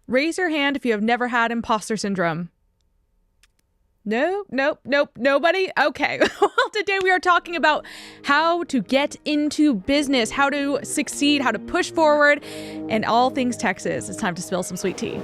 Raise your hand if you have never had imposter syndrome. Nope, nobody? Okay. Well, today we are talking about how to get into business, how to succeed, how to push forward, and all things Texas. It's time to spill some sweet tea.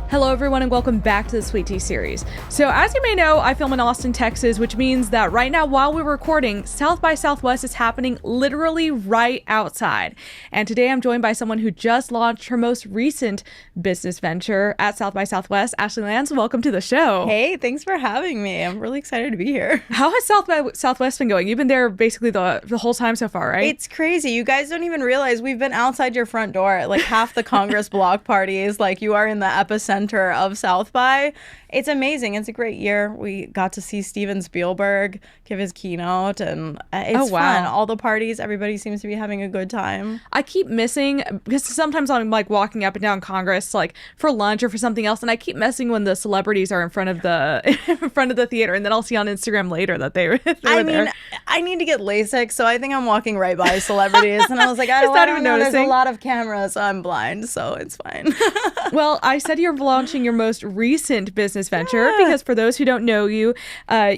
Hello everyone and welcome back to the Sweet Tea series. So as you may know, I film in Austin, Texas, which means that right now while we're recording, South by Southwest is happening literally right outside. And today I'm joined by someone who just launched her most recent business venture at South by Southwest. Ashley Lance, welcome to the show. Hey, thanks for having me. I'm really excited to be here. How has South by Southwest been going? You've been there basically the whole time so far, right? It's crazy. You guys don't even realize we've been outside your front door at like half the Congress block parties. Like you are in the epicenter of South by. It's amazing. It's a great year. We got to see Steven Spielberg give his keynote, and it's fun. All the parties, everybody seems to be having a good time. I keep missing, because sometimes I'm like walking up and down Congress like for lunch or for something else, and I keep missing when the celebrities are in front of the theater, and then I'll see on Instagram later that they were there. I need to get LASIK, so I think I'm walking right by celebrities, and I was like, I don't know, there's a lot of cameras, so I'm blind, so it's fine. Well, I said you're launching your most recent business venture because for those who don't know you,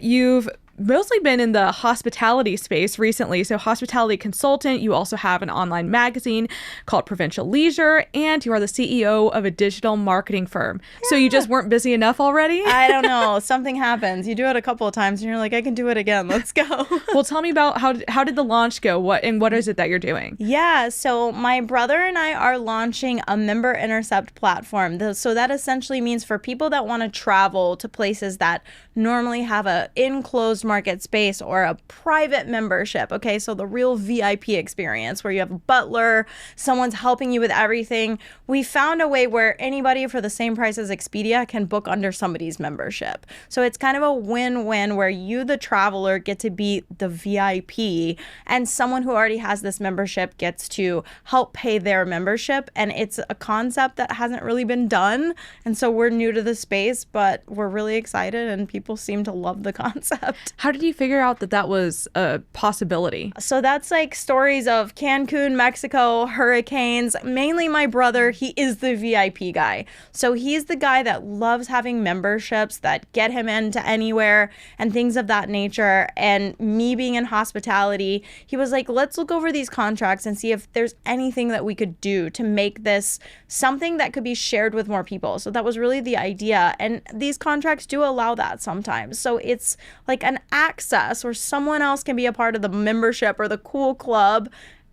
you've mostly been in the hospitality space recently. So hospitality consultant, you also have an online magazine called Provincial Leisure, and you are the CEO of a digital marketing firm. Yeah. So you just weren't busy enough already? I don't know. Something happens. You do it a couple of times and you're like, I can do it again. Let's go. Well, tell me about how did the launch go? What is it that you're doing? Yeah. So my brother and I are launching a member intercept platform. So that essentially means for people that want to travel to places that normally have a enclosed market space or a private membership. Okay, so the real VIP experience where you have a butler, someone's helping you with everything. We found a way where anybody for the same price as Expedia can book under somebody's membership. So it's kind of a win-win where you, the traveler, get to be the VIP, and someone who already has this membership gets to help pay their membership. And it's a concept that hasn't really been done. And so we're new to the space, but we're really excited and people seem to love the concept. How did you figure out that was a possibility? So that's like stories of Cancun, Mexico, hurricanes. Mainly my brother, he is the VIP guy. So he's the guy that loves having memberships that get him into anywhere and things of that nature. And me being in hospitality, he was like, let's look over these contracts and see if there's anything that we could do to make this something that could be shared with more people. So that was really the idea. And these contracts do allow that sometimes. So it's like an access where someone else can be a part of the membership or the cool club,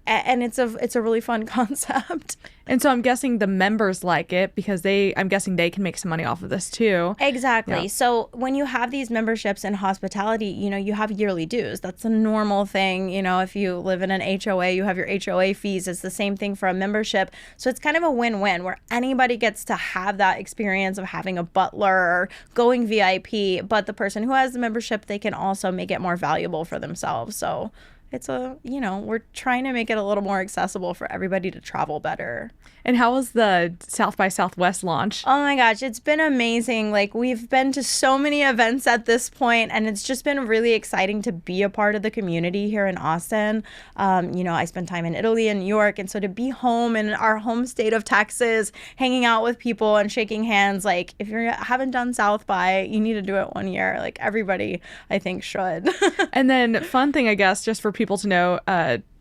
and it's a really fun concept. And so I'm guessing the members like it because I'm guessing they can make some money off of this too. Exactly. Yeah. So when you have these memberships in hospitality, you have yearly dues. That's a normal thing. If you live in an HOA, you have your HOA fees. It's the same thing for a membership. So it's kind of a win-win where anybody gets to have that experience of having a butler or going VIP, but the person who has the membership, they can also make it more valuable for themselves. So it's we're trying to make it a little more accessible for everybody to travel better. And how was the South by Southwest launch? Oh my gosh, it's been amazing. Like we've been to so many events at this point, and it's just been really exciting to be a part of the community here in Austin. I spent time in Italy and New York, and so to be home in our home state of Texas, hanging out with people and shaking hands, like if you haven't done South by, you need to do it one year. Like everybody, I think, should. And then fun thing, I guess, just for people to know,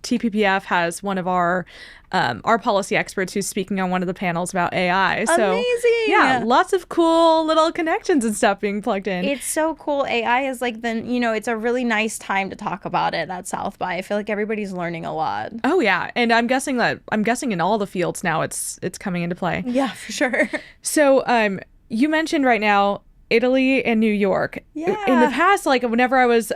TPPF has one of our policy experts who's speaking on one of the panels about AI. So, amazing. Yeah, lots of cool little connections and stuff being plugged in. It's so cool. AI is like it's a really nice time to talk about it at South by. I feel like everybody's learning a lot. Oh yeah, and I'm guessing in all the fields now it's coming into play. Yeah, for sure. So, you mentioned right now Italy and New York. Yeah. In the past, like whenever I was,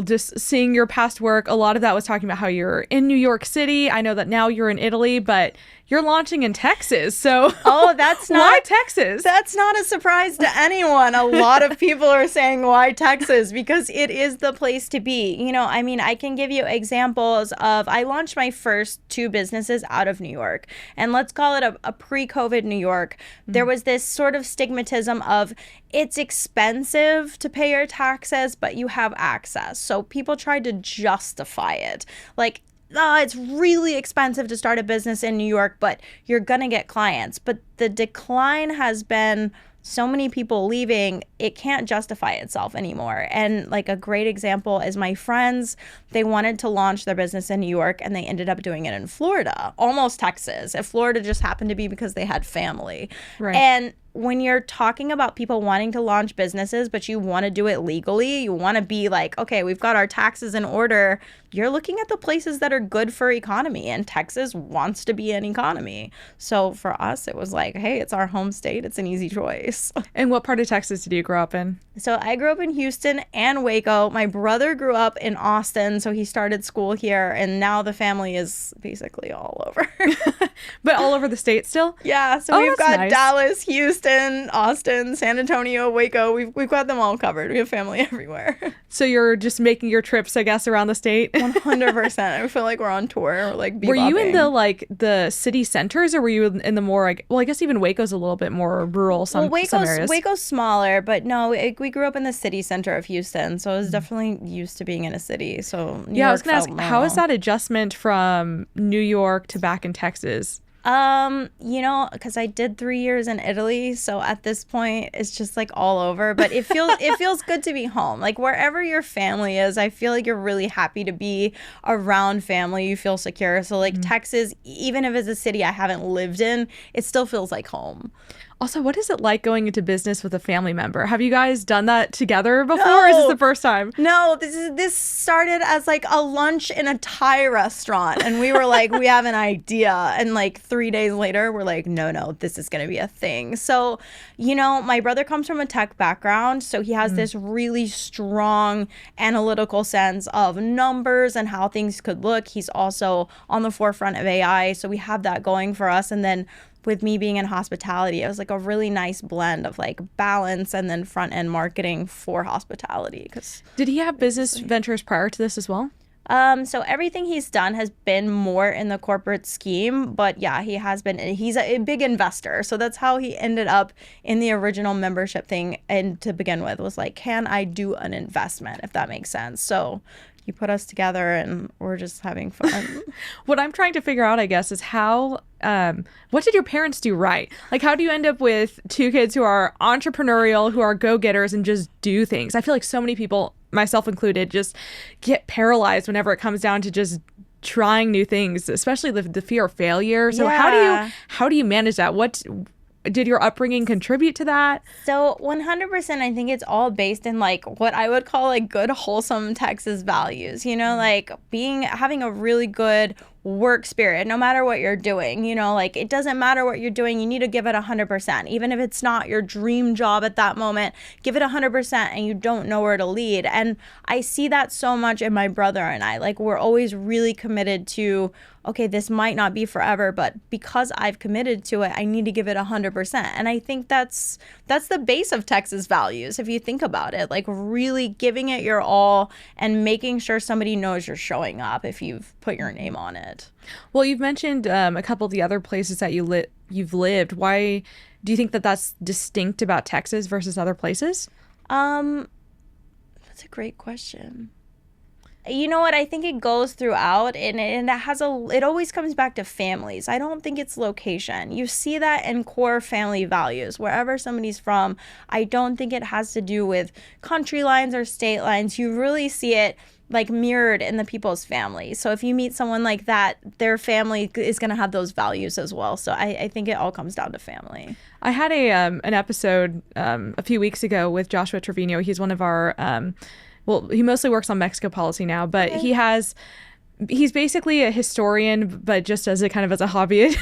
just seeing your past work, a lot of that was talking about how you're in New York City. I know that now you're in Italy, but you're launching in Texas. So Oh, that's why not Texas? That's not a surprise to anyone. A lot of people are saying, why Texas? Because it is the place to be. You know, I mean, I can give you examples of, I launched my first two businesses out of New York. And let's call it a pre-COVID New York. There was this sort of stigmatism of, it's expensive to pay your taxes, but you have access. So people tried to justify it. Like, oh, it's really expensive to start a business in New York, but you're going to get clients. But the decline has been so many people leaving, it can't justify itself anymore. And like a great example is my friends, they wanted to launch their business in New York and they ended up doing it in Florida, almost Texas. If Florida just happened to be because they had family. Right. And when you're talking about people wanting to launch businesses, but you want to do it legally, you want to be like, okay, we've got our taxes in order. You're looking at the places that are good for economy, and Texas wants to be an economy. So for us, it was like, hey, it's our home state. It's an easy choice. And what part of Texas did you grow up in? So I grew up in Houston and Waco. My brother grew up in Austin, so he started school here, and now the family is basically all over. But all over the state still? Yeah, so Oh, we've that's got nice. Dallas, Houston, Austin, San Antonio, Waco. We've got them all covered. We have family everywhere. So you're just making your trips, I guess, around the state? 100%. I feel like we're on tour. We're like bebopping. Were you in the city centers, or were you in the more like, well, I guess even Waco's a little bit more rural some areas. Waco's smaller, but no, we grew up in the city center of Houston, so I was definitely used to being in a city. So New Yeah, I was York gonna ask, felt how is normal. that adjustment from New York to back in Texas? You know, because I did 3 years in Italy, so at this point it's just like all over. But it feels good to be home. Like wherever your family is, I feel like you're really happy to be around family. You feel secure. So like Texas, even if it's a city I haven't lived in, it still feels like home. Also, what is it like going into business with a family member? Have you guys done that together before, or is this the first time? No, this started as like a lunch in a Thai restaurant, and we were like, we have an idea, and like 3 days later, we're like, no, this is gonna be a thing. So, you know, my brother comes from a tech background, so he has this really strong analytical sense of numbers and how things could look. He's also on the forefront of AI, so we have that going for us, and then with me being in hospitality, it was like a really nice blend of like balance and then front end marketing for hospitality. Did he have business ventures prior to this as well? So everything he's done has been more in the corporate scheme, but yeah, he's a big investor. So that's how he ended up in the original membership thing. And to begin with was like, can I do an investment, if that makes sense? So you put us together and we're just having fun. What I'm trying to figure out, I guess, is how, what did your parents do right? Like, how do you end up with two kids who are entrepreneurial, who are go-getters and just do things? I feel like so many people, myself included, just get paralyzed whenever it comes down to just trying new things, especially the fear of failure. So Yeah. how do you manage that? What did your upbringing contribute to that? So 100%, I think it's all based in like what I would call like good, wholesome Texas values, you know, like having a really good work spirit, no matter what you're doing, you know, like it doesn't matter what you're doing. You need to give it 100%, even if it's not your dream job at that moment, give it 100% and you don't know where to lead. And I see that so much in my brother and I, like we're always really committed to, okay, this might not be forever, but because I've committed to it, I need to give it 100%. And I think that's the base of Texas values. If you think about it, like really giving it your all and making sure somebody knows you're showing up if you've put your name on it. Well, you've mentioned a couple of the other places that you've lived. Why do you think that that's distinct about Texas versus other places? That's a great question. You know what? I think it goes throughout, and it always comes back to families. I don't think it's location. You see that in core family values, wherever somebody's from. I don't think it has to do with country lines or state lines. You really see it like mirrored in the people's families. So if you meet someone like that, their family is going to have those values as well. So I think it all comes down to family. I had an episode a few weeks ago with Joshua Trevino. He's one of our well, he mostly works on Mexico policy now, but he has he's basically a historian, but just as a kind of as a hobby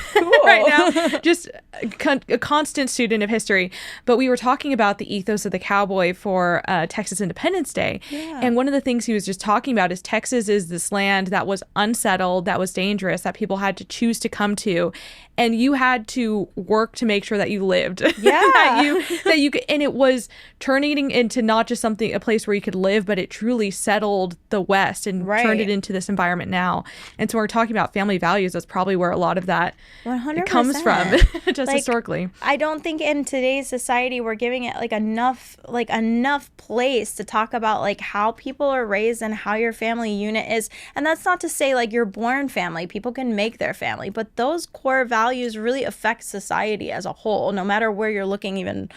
right now, just a constant student of history. But we were talking about the ethos of the cowboy for Texas Independence Day. Yeah. And one of the things he was just talking about is Texas is this land that was unsettled, that was dangerous, that people had to choose to come to. And you had to work to make sure that you lived. Yeah. that you could, and it was turning it into not just a place where you could live, but it truly settled the West and turned it into this environment now. And so when we're talking about family values, that's probably where a lot of that 100%. comes from, just historically. I don't think in today's society we're giving it enough place to talk about how people are raised and how your family unit is. And that's not to say you're born family. People can make their family, but those core values really affect society as a whole, no matter where you're looking, even,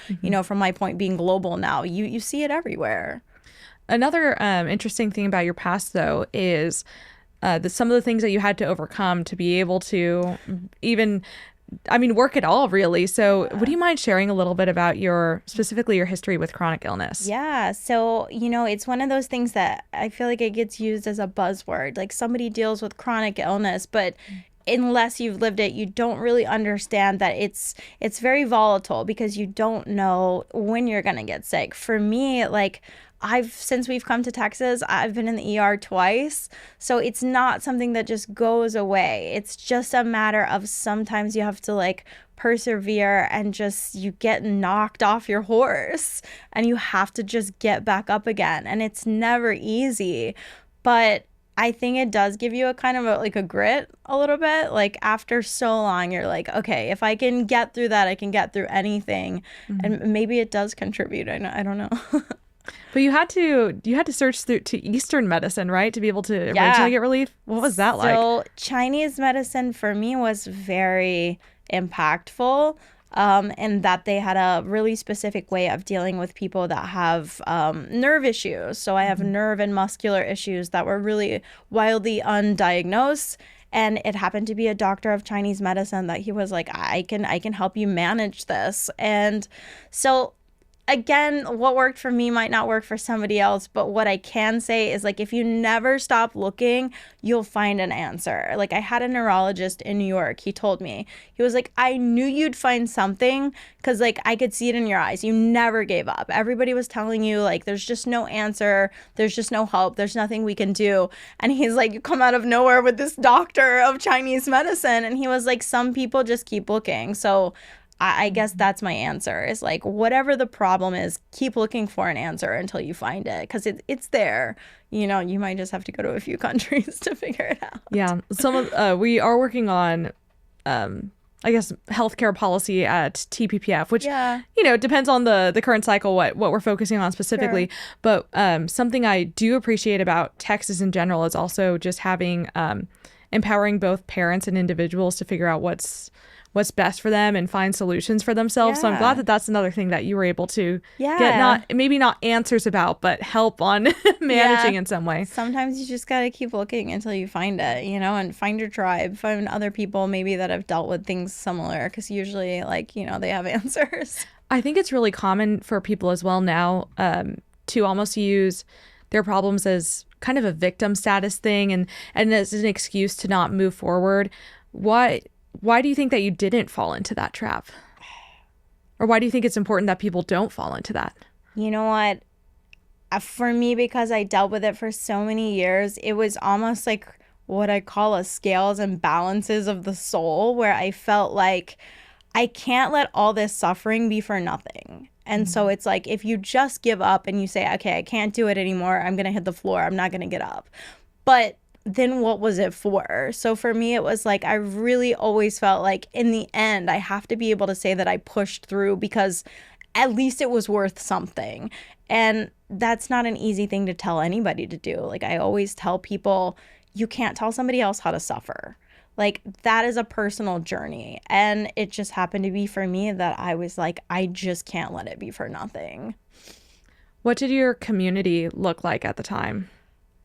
from my point being global now, you see it everywhere. Another interesting thing about your past, though, is some of the things that you had to overcome to be able to work at all, really. So would you mind sharing a little bit about specifically your history with chronic illness? Yeah. So, it's one of those things that I feel like it gets used as a buzzword. Somebody deals with chronic illness, but unless you've lived it, you don't really understand that it's very volatile because you don't know when you're going to get sick. For me, since we've come to Texas, I've been in the ER twice. So it's not something that just goes away. It's just a matter of sometimes you have to persevere and just you get knocked off your horse and you have to just get back up again. And it's never easy. But I think it does give you a kind of a grit a little bit. After so long, you're okay, if I can get through that, I can get through anything. And maybe it does contribute. I don't know. But you had to search through to Eastern medicine, right, to be able to originally get relief? What was that like? So Chinese medicine for me was very impactful. And that they had a really specific way of dealing with people that have nerve issues. So I have nerve and muscular issues that were really wildly undiagnosed. And it happened to be a doctor of Chinese medicine that he was I can help you manage this. And so again, what worked for me might not work for somebody else, but what I can say is if you never stop looking, you'll find an answer. I had a neurologist in New York. He told me, he was I knew you'd find something because I could see it in your eyes. You never gave up. Everybody was telling you there's just no answer. There's just no hope. There's nothing we can do. And he's you come out of nowhere with this doctor of Chinese medicine. And he was some people just keep looking. So I guess that's my answer is whatever the problem is, keep looking for an answer until you find it because it's there. You might just have to go to a few countries to figure it out. Yeah. We are working on, healthcare policy at TPPF, which, depends on the current cycle, what we're focusing on specifically. Sure. But something I do appreciate about Texas in general is also just having empowering both parents and individuals to figure out what's best for them and find solutions for themselves. So I'm glad that that's another thing that you were able to get maybe not answers about, but help on managing in some way. Sometimes you just got to keep looking until you find it, and find your tribe, find other people maybe that have dealt with things similar because usually they have answers. I think it's really common for people as well now to almost use their problems as kind of a victim status thing and as an excuse to not move forward. Why do you think that you didn't fall into that trap? Or why do you think it's important that people don't fall into that? You know what? For me, because I dealt with it for so many years, it was almost what I call a scales and balances of the soul, where I felt I can't let all this suffering be for nothing. And so it's if you just give up and you say, okay, I can't do it anymore, I'm going to hit the floor, I'm not going to get up. But then what was it for? So for me, it was I really always felt in the end, I have to be able to say that I pushed through because at least it was worth something. And that's not an easy thing to tell anybody to do. I always tell people, you can't tell somebody else how to suffer. That is a personal journey. And it just happened to be for me that I was I just can't let it be for nothing. What did your community look like at the time?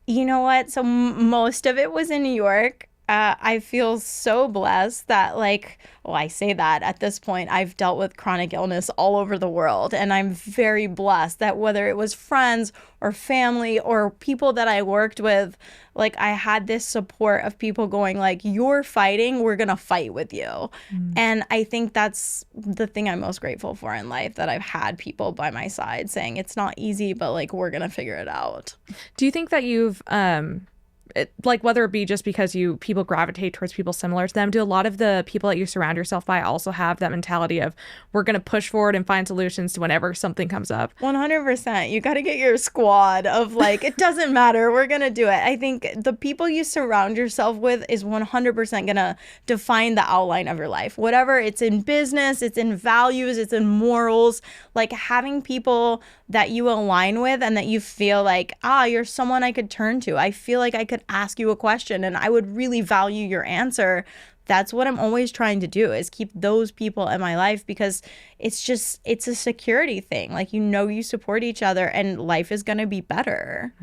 You know what? So most of it was in New York. I feel so blessed that, like, well, I say that at this point, I've dealt with chronic illness all over the world. And I'm very blessed that whether it was friends or family or people that I worked with, like, I had this support of people going, like, you're fighting, we're going to fight with you. And I think that's the thing I'm most grateful for in life, that I've had people by my side saying it's not easy, but, like, we're going to figure it out. Do you think that you've like, whether it be just because people gravitate towards people similar to them, do a lot of the people that you surround yourself by also have that mentality of we're going to push forward and find solutions to whenever something comes up? 100%. You got to get your squad of, like, it doesn't matter, we're going to do it. I think the people you surround yourself with is 100% going to define the outline of your life. Whatever, it's in business, it's in values, it's in morals. Like, having people that you align with and that you feel like, you're someone I could turn to. I feel like I could ask you a question and I would really value your answer. That's what I'm always trying to do, is keep those people in my life, because it's a security thing. Like, you support each other and life is going to be better.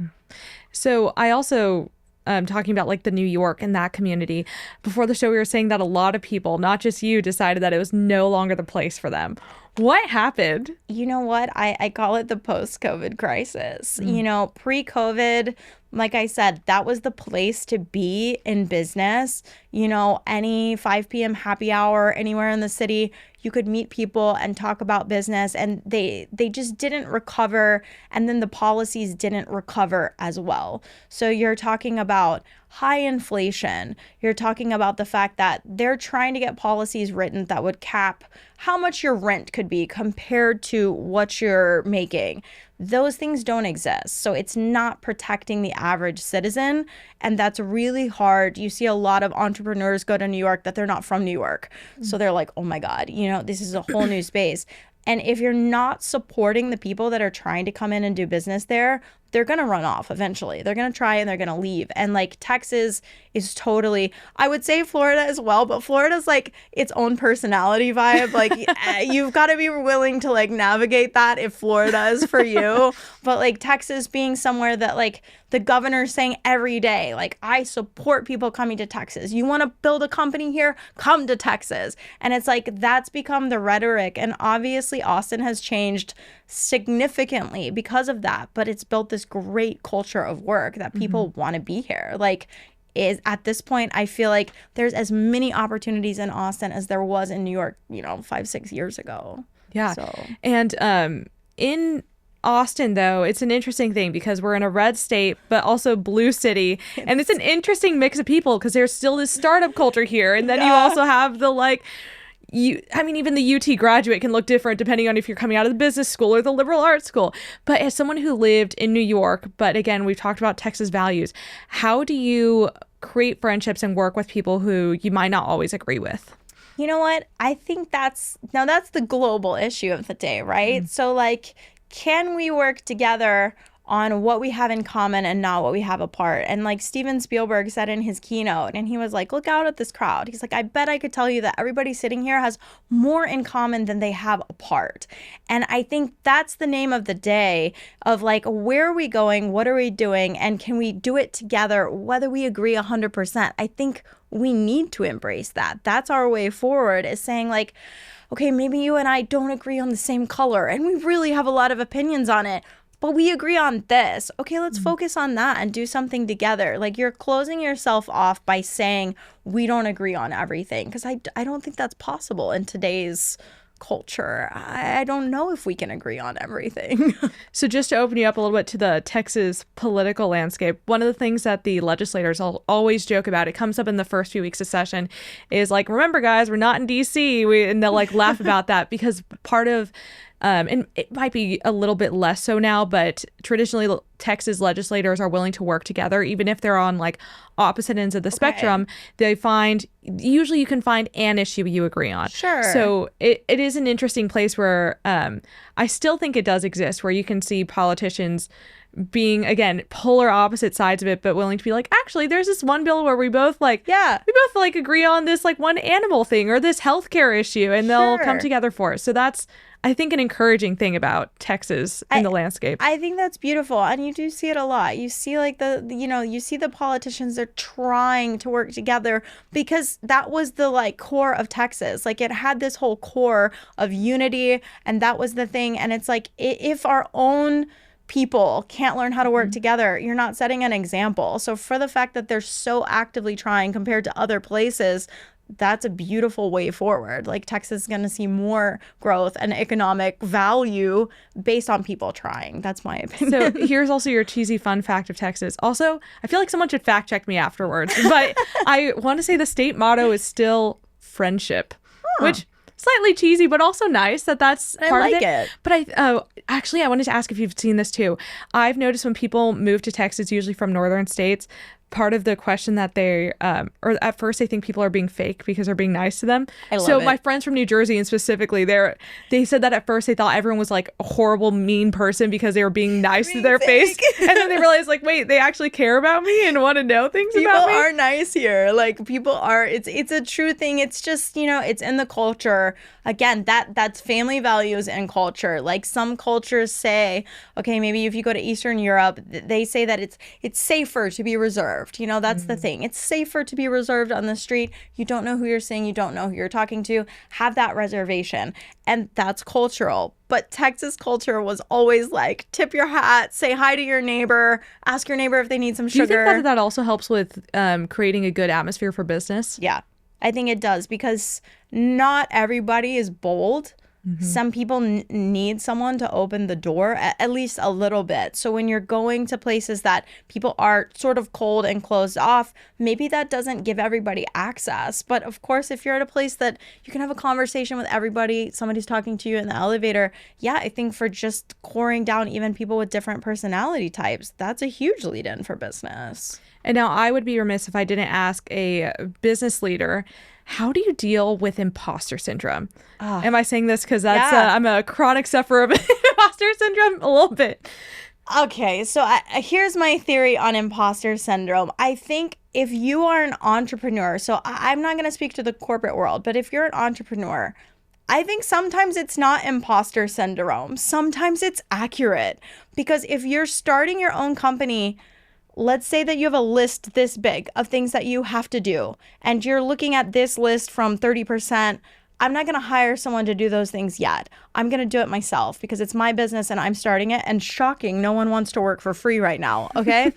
So I also talking about, like, the New York and that community. Before the show, we were saying that a lot of people, not just you, decided that it was no longer the place for them. What happened? You know what? I call it the post-COVID crisis. Pre-COVID, like I said, that was the place to be in business. Any 5 p.m. happy hour anywhere in the city, you could meet people and talk about business, and they just didn't recover, and then the policies didn't recover as well. So you're talking about high inflation. You're talking about the fact that they're trying to get policies written that would cap how much your rent could be compared to what you're making. Those things don't exist. So it's not protecting the average citizen. And that's really hard. You see a lot of entrepreneurs go to New York that they're not from New York. So they're like, oh my God, this is a whole new space. And if you're not supporting the people that are trying to come in and do business there, they're going to run off eventually. They're going to try and they're going to leave. And, like, Texas is totally, I would say Florida as well, but Florida's like its own personality vibe. Like, you've got to be willing to, like, navigate that if Florida is for you. But, like, Texas being somewhere that, like, the governor's saying every day, like, I support people coming to Texas. You want to build a company here? Come to Texas. And it's like, that's become the rhetoric. And obviously Austin has changed significantly because of that, but it's built this great culture of work that people want to be here. Like, is at this point, I feel like there's as many opportunities in Austin as there was in New York, 5-6 years ago. Yeah. So. And in Austin, though, it's an interesting thing because we're in a red state, but also blue city. And it's an interesting mix of people because there's still this startup culture here. And then you also have the, like, even the UT graduate can look different depending on if you're coming out of the business school or the liberal arts school. But as someone who lived in New York, but again, we've talked about Texas values, how do you create friendships and work with people who you might not always agree with? You know what? I think that's the global issue of the day, right? So, like, can we work together on what we have in common and not what we have apart? And, like, Steven Spielberg said in his keynote, and he was like, look out at this crowd. He's like, I bet I could tell you that everybody sitting here has more in common than they have apart. And I think that's the name of the day of, like, where are we going? What are we doing? And can we do it together, whether we agree 100%? I think we need to embrace that. That's our way forward, is saying, like, okay, maybe you and I don't agree on the same color and we really have a lot of opinions on it, but we agree on this. Okay, let's focus on that and do something together. Like, you're closing yourself off by saying we don't agree on everything, because I don't think that's possible in today's culture. I don't know if we can agree on everything. So just to open you up a little bit to the Texas political landscape, one of the things that the legislators always joke about, it comes up in the first few weeks of session, is like, remember guys, we're not in DC. And they'll, like, laugh about that because part of and it might be a little bit less so now, but traditionally Texas legislators are willing to work together, even if they're on, like, opposite ends of the spectrum. Usually you can find an issue you agree on. Sure. So it is an interesting place where I still think it does exist, where you can see politicians being, again, polar opposite sides of it, but willing to be like, actually, there's this one bill where we both agree on this, like, one animal thing or this healthcare issue, and they'll come together for it. So I think, an encouraging thing about Texas in the landscape. I think that's beautiful. And you do see it a lot. You see like you see the politicians, they're trying to work together because that was the like core of Texas. Like it had this whole core of unity, and that was the thing. And it's like, if our own people can't learn how to work together, you're not setting an example. So for the fact that they're so actively trying compared to other places, that's a beautiful way forward. Like Texas is going to see more growth and economic value based on people trying. That's my opinion. So here's also your cheesy fun fact of Texas. Also, I feel like someone should fact check me afterwards, but I want to say the state motto is still friendship, which slightly cheesy, but also nice that's part I like of it. it. But actually, I wanted to ask if you've seen this too. I've noticed when people move to Texas, usually from northern states, part of the question that they, or at first they think people are being fake because they're being nice to them. I love so it. my friends from New Jersey, and specifically, they said that at first they thought everyone was like a horrible, mean person because they were being nice to their face. And then they realized like, wait, they actually care about me and want to know things about me. People are nice here. Like people are, it's a true thing. It's just, it's in the culture. Again, that's family values and culture. Like some cultures say, okay, maybe if you go to Eastern Europe, they say that it's safer to be reserved. That's the thing. It's safer to be reserved on the street. You don't know who you're seeing. You don't know who you're talking to. Have that reservation. And that's cultural. But Texas culture was always like, tip your hat, say hi to your neighbor, ask your neighbor if they need some sugar. Do you think that also helps with creating a good atmosphere for business? Yeah, I think it does, because not everybody is bold. Some people need someone to open the door at least a little bit. So when you're going to places that people are sort of cold and closed off, maybe that doesn't give everybody access. But of course, if you're at a place that you can have a conversation with everybody, somebody's talking to you in the elevator, yeah, I think for just coring down even people with different personality types, that's a huge lead-in for business. And now I would be remiss if I didn't ask a business leader, how do you deal with imposter syndrome? Am I saying this because I'm a chronic sufferer of imposter syndrome? A little bit. Okay, so here's my theory on imposter syndrome. I think if you are an entrepreneur, so I'm not going to speak to the corporate world, but if you're an entrepreneur, I think sometimes it's not imposter syndrome. Sometimes it's accurate. Because if you're starting your own company, let's say that you have a list this big of things that you have to do, and you're looking at this list from 30%. I'm not going to hire someone to do those things yet. I'm going to do it myself because it's my business and I'm starting it. And shocking, no one wants to work for free right now, okay?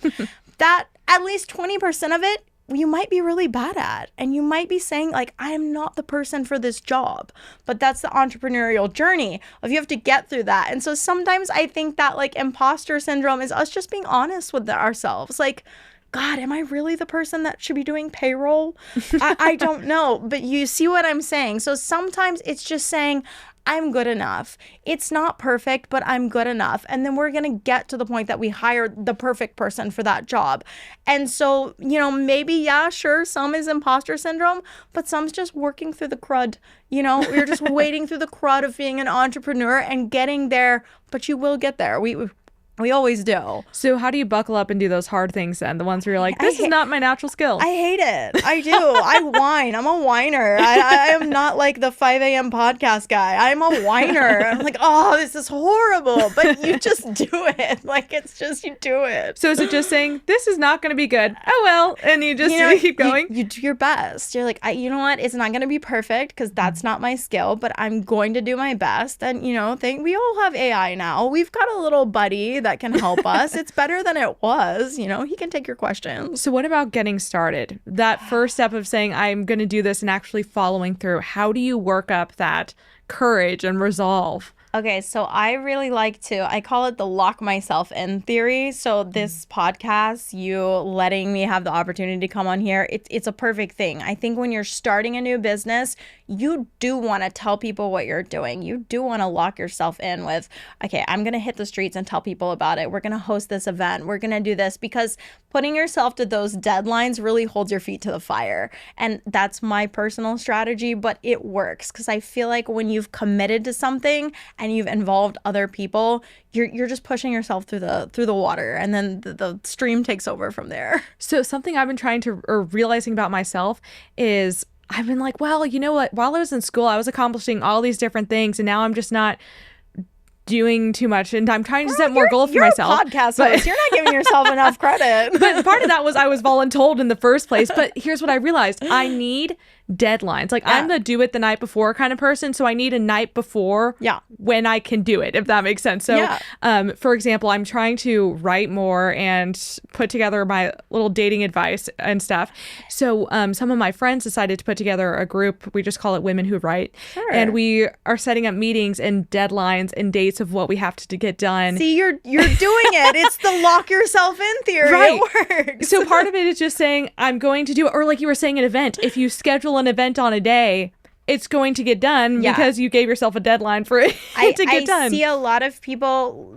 That at least 20% of it, you might be really bad at. And you might be saying, like, I am not the person for this job. But that's the entrepreneurial journey of you have to get through that. And so sometimes I think that like imposter syndrome is us just being honest with ourselves. Like, God, am I really the person that should be doing payroll? I don't know. But you see what I'm saying? So sometimes it's just saying, I'm good enough. It's not perfect, but I'm good enough. And then we're going to get to the point that we hire the perfect person for that job. And so, maybe, yeah, sure, some is imposter syndrome, but some's just working through the crud. We're just wading through the crud of being an entrepreneur and getting there, but you will get there. We always do. So how do you buckle up and do those hard things then? The ones where you're like, this is not my natural skill. I hate it. I do. I whine. I'm a whiner. I am not like the 5 a.m. podcast guy. I'm a whiner. I'm like, oh, this is horrible. But you just do it. Like, it's just, you do it. So is it just saying, this is not going to be good? Oh, well. And you just keep going? You do your best. You're like, you know what? It's not going to be perfect because that's not my skill, but I'm going to do my best. And, we all have AI now. We've got a little buddy that can help us. It's better than it was. He can take your questions. So what about getting started? That first step of saying, I'm going to do this, and actually following through. How do you work up that courage and resolve? Okay, so I really like I call it the lock myself in theory. So this podcast, you letting me have the opportunity to come on here, it's a perfect thing. I think when you're starting a new business, you do want to tell people what you're doing. You do want to lock yourself in with, okay, I'm going to hit the streets and tell people about it. We're going to host this event. We're going to do this, because putting yourself to those deadlines really holds your feet to the fire. And that's my personal strategy, but it works because I feel like when you've committed to something and you've involved other people, you're just pushing yourself through the water, and then the stream takes over from there. So something I've been trying to, or realizing about myself, is I've been like, well, you know what? While I was in school, I was accomplishing all these different things, and now I'm just not doing too much, and I'm trying to set more goals for myself. You're a podcast host. You're not giving yourself enough credit. But part of that was I was voluntold in the first place. But here's what I realized. I need deadlines. Like, I'm the do it the night before kind of person. So I need a night before when I can do it, if that makes sense. So, for example, I'm trying to write more and put together my little dating advice and stuff. So some of my friends decided to put together a group. We just call it Women Who Write. Sure. And we are setting up meetings and deadlines and dates of what we have to get done. See, you're doing it. It's the lock yourself in theory. Right. It works. So part of it is just saying, I'm going to do it. Or like you were saying, an event. If you schedule an event on a day, it's going to get done because you gave yourself a deadline for it to get done. I see a lot of people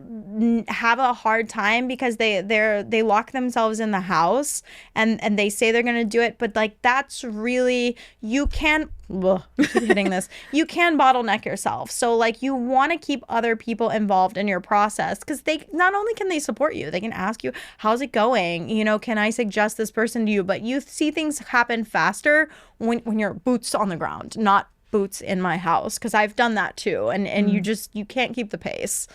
have a hard time because they lock themselves in the house and they say they're going to do it, but like that's really, you can hitting this, you can bottleneck yourself. So like you want to keep other people involved in your process, because they not only can they support you, they can ask you, how's it going, you know, can I suggest this person to you? But you see things happen faster when you're boots on the ground, not boots in my house, because I've done that too, and you can't keep the pace.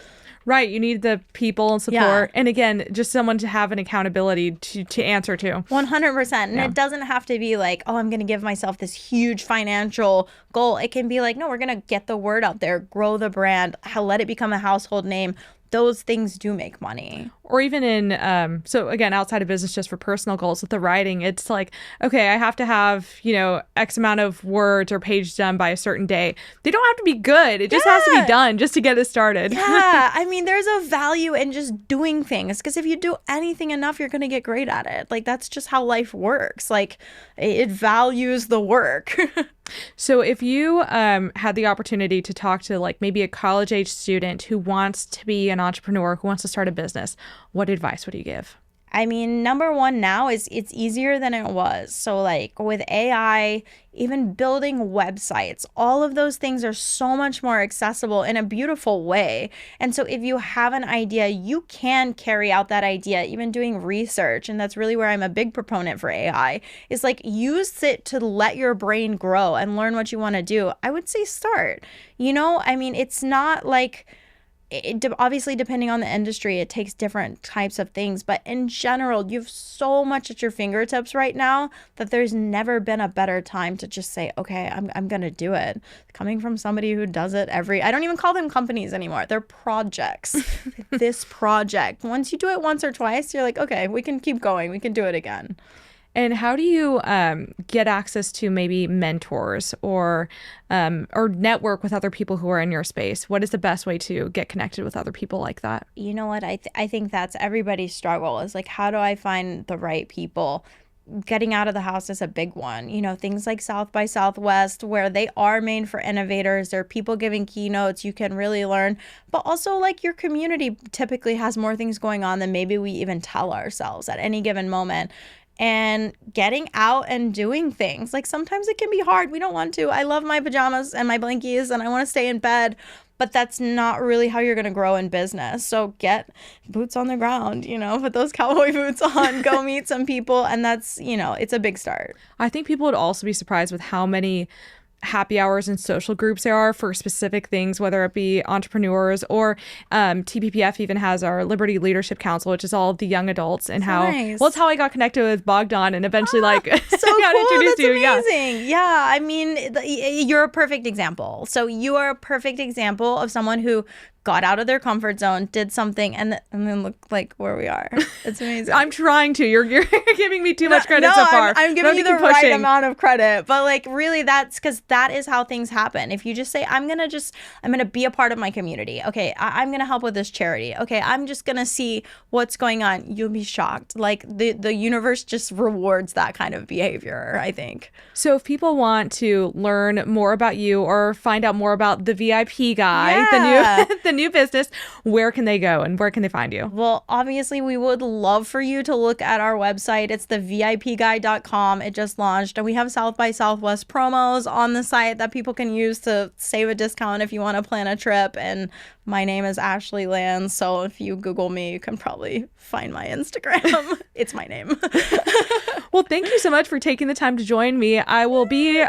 Right. You need the people and support. And again, just someone to have an accountability to answer to. 100%. And it doesn't have to be like, oh, I'm going to give myself this huge financial goal. It can be like, no, we're going to get the word out there, grow the brand, let it become a household name. Those things do make money. Or even in, so again, outside of business, just for personal goals with the writing, it's like, okay, I have to have, you know, X amount of words or pages done by a certain day. They don't have to be good. It just has to be done just to get it started. Yeah. I mean, there's a value in just doing things, because if you do anything enough, you're going to get great at it. Like, that's just how life works. Like, it values the work. So if you had the opportunity to talk to like maybe a college age student who wants to be an entrepreneur, who wants to start a business, what advice would you give? I mean, number one now is it's easier than it was. So like with AI, even building websites, all of those things are so much more accessible in a beautiful way. And so if you have an idea, you can carry out that idea, even doing research. And that's really where I'm a big proponent for AI, is like use it to let your brain grow and learn what you want to do. I would say start, you know, I mean, it's not like, obviously, depending on the industry, it takes different types of things. But in general, you have so much at your fingertips right now that there's never been a better time to just say, okay, I'm going to do it. Coming from somebody who does it I don't even call them companies anymore. They're projects. This project. Once you do it once or twice, you're like, okay, we can keep going. We can do it again. And how do you get access to maybe mentors or network with other people who are in your space? What is the best way to get connected with other people like that? You know what? I think that's everybody's struggle, is like, how do I find the right people? Getting out of the house is a big one. You know, things like South by Southwest, where they are made for innovators. There are people giving keynotes. You can really learn. But also, like, your community typically has more things going on than maybe we even tell ourselves at any given moment. And getting out and doing things. Like, sometimes it can be hard. We don't want to. I love my pajamas and my blankies and I want to stay in bed, but that's not really how you're going to grow in business. So get boots on the ground, you know, put those cowboy boots on, go meet some people. And that's, you know, it's a big start. I think people would also be surprised with how many happy hours and social groups there are for specific things, whether it be entrepreneurs or TPPF even has our Liberty Leadership Council, which is all the young adults, and how nice. Well, it's how I got connected with Bogdan and eventually so got cool. introduced That's to you. amazing. Yeah, I mean, you're a perfect example. So you are a perfect example of someone who got out of their comfort zone, did something, and then look like where we are. It's amazing. I'm trying to. You're giving me too much credit so far. I'm giving you the right amount of credit. But like, really, that's because that is how things happen. If you just say, I'm gonna be a part of my community. Okay, I'm gonna help with this charity. Okay, I'm just gonna see what's going on. You'll be shocked. Like the universe just rewards that kind of behavior, I think. So if people want to learn more about you or find out more about the VIP guy, the new business, where can they go and where can they find you? Well, obviously, we would love for you to look at our website. It's the VIPguy.com. It just launched, and we have South by Southwest promos on the site that people can use to save a discount if you want to plan a trip and My name is Ashley Land, so if you Google me, you can probably find my Instagram. It's my name. Well, thank you so much for taking the time to join me. I'll be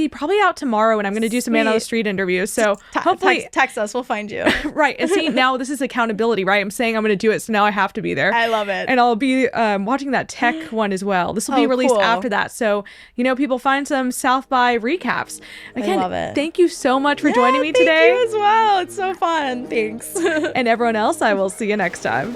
probably out tomorrow, and I'm going to do some man on the street interviews. So hopefully, text us, we'll find you. Right. And see, now this is accountability, right? I'm saying I'm going to do it, so now I have to be there. I love it. And I'll be watching that tech one as well. This will be released cool. after that. So, people find some South by recaps. Again, I love it. Thank you so much for joining me today. Thank you as well. It's so fun. Thanks. And everyone else, I will see you next time.